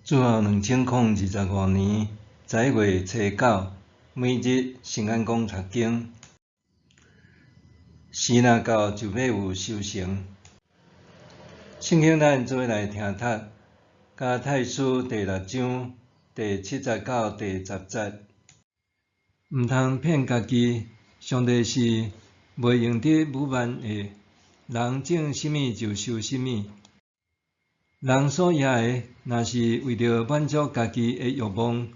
自后2025年11月初9，每日圣安宫读经，时若到就要有修成。圣经咱做伙来听读，加太书第6章第7节到第10节。毋通骗家己，上帝是袂用得武万的，人种什么就收什么。人所野的，若是为着满足家己的欲望，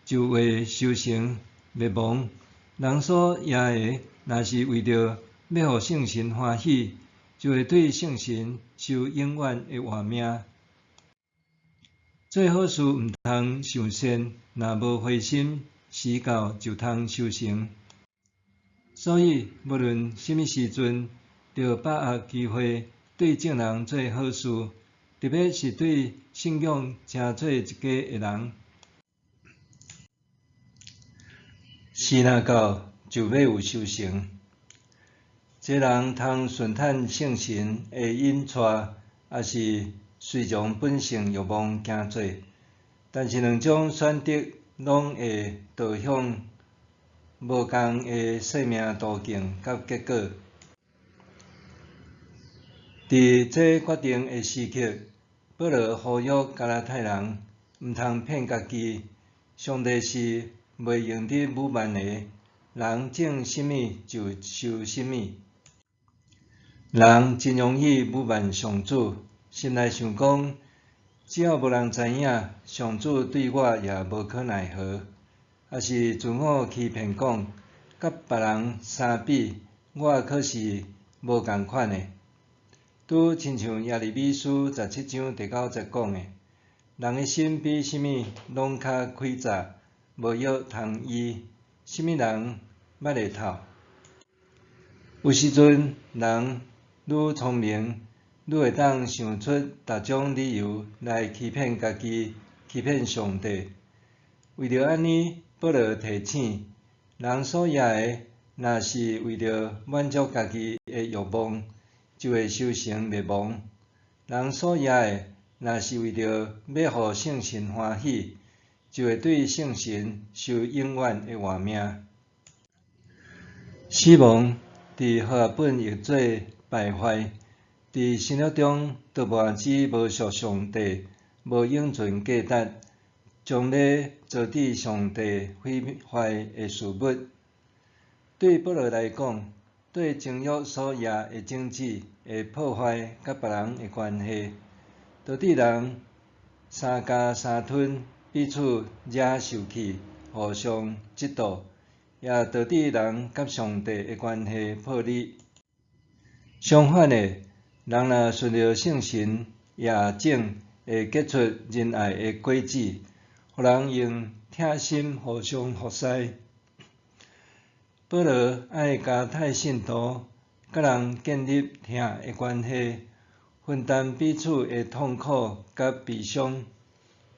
就会修成灭亡；人所野的，若是为着要互圣神欢喜，就会对圣神受永远的活命。做好事毋通想先，若无灰心，时到就通修成。所以，无论什么时阵，着把握机会，对众人做好事。特别是对信仰诚做一家的人，时若到就要有修成。一个人通顺趁圣神的引带，也是随从本性欲望行做，但是两种选择拢会导向无同的生命途径甲结果。伫这决定的时刻，保罗呼吁加拉太人毋通骗家己，上帝是袂用得武万的，人种什么就收什么。人真容易武万上主，心内想讲，只要无人知影，上主对我也无可奈何，也是自我欺骗讲，甲别人相比，我可是无共款的。拄亲像耶利米书17章第9节讲的，人的心比什么拢较诡诈，无药通医，什么人捌会透？有时阵人愈聪明，愈会当想出各种理由来欺骗家己、欺骗上帝。为着安尼，保罗提醒，人所野的，若是为着满足家己的欲望，就会修成灭亡；人所野的，若是为着要互圣神欢喜，就会对圣神受永远的活命。死亡伫和合本译做败坏，伫新约中倒半指无属上帝、无永存价值，将要遭致上帝毁坏的事物。对保罗来讲，对情欲所野的种子会破坏甲别人的关系，导致人三加三吞，彼此惹受气，互相嫉妒，也导致人甲上帝的关系破裂。相反的，人若顺着圣神野种，会结出仁爱的果子，互人用疼心互相服侍。保罗爱加太信徒甲人建立疼的关系，分担彼此的痛苦甲悲伤。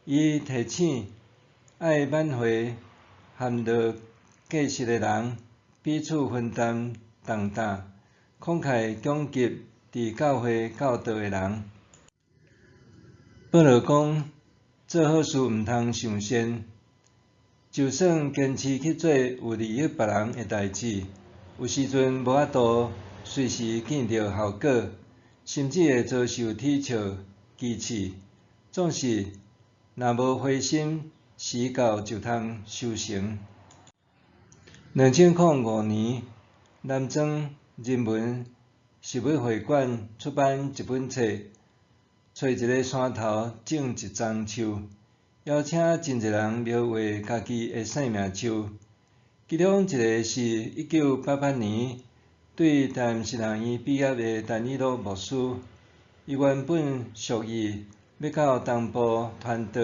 伊提醒爱挽回含着过失的人，彼此分担重担，慷慨供给伫教会教导的人。保罗讲，做好事毋通想先。就算坚持去做有利益别人的代志，有时阵无法度随时见到效果，甚至会遭受讥笑、讥刺。总是若无灰心，时到就通修成。2005年，南庄人文实物会馆出版一本册，找一个山头种一丛树。邀请真侪人描绘家己的生命树，其中一个是1988年对台南圣学院毕业的陈义禄牧师。伊原本属意要到东部传道，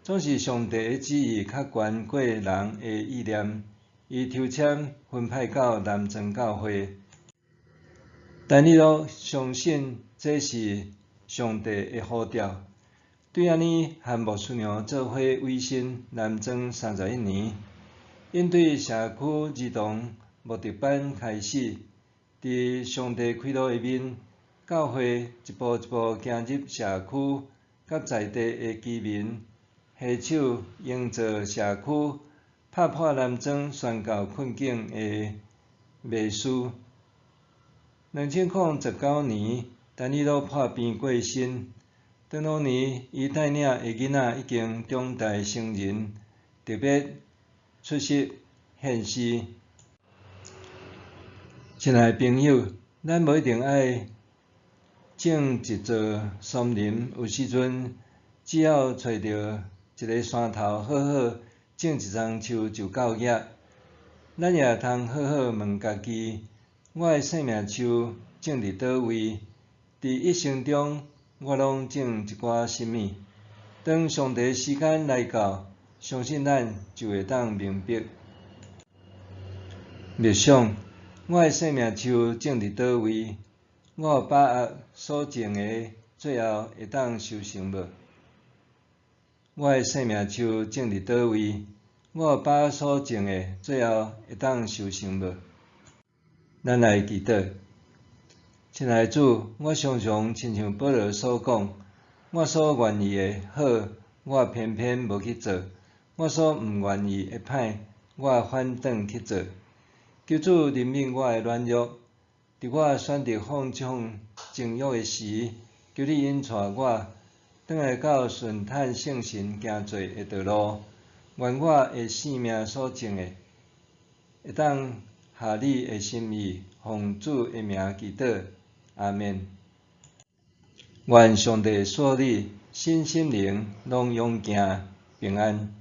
总是上帝的旨意较悬过人的意念，伊抽签分派到南庄教会。陈义禄相信这是上帝的呼召。对安尼，和牧师娘做伙委身南庄31年，应对社区儿童牧特班开始，伫上帝开路下面，教会一步一步行入社区，甲在地的居民，下手营造社区拍破南庄宣告困境的秘书。2019年，陈以鲁破病过身。当两年，伊带领的囡仔已经长大成人，特别出席献诗。亲爱朋友，咱无一定爱种一座森林，有时阵只要找到一个山头，好好种一丛树就够野。咱也通好好问家己，我的生命树种伫倒位？伫一生中，我拢种一寡什么？当上帝时间来到，相信咱就会当明白。默想，我的生命树种伫倒位？我有把握所种的，最后会当收成无？我的生命树种伫倒位？我有把握所种的，最后会当收成无？咱来祈祷。亲爱的主，我常常亲像保罗所讲，我所愿意的好，我偏偏无去做；我所毋愿意的歹，我反转去做。求主怜悯我的软弱，伫我选择放纵情欲的时，求你引带我，转来到顺坦圣神行做的道路。愿我的性命所种的，会当合你的心意，奉主的名祈祷。阿免。愿上帝赐你身心灵拢勇健平安。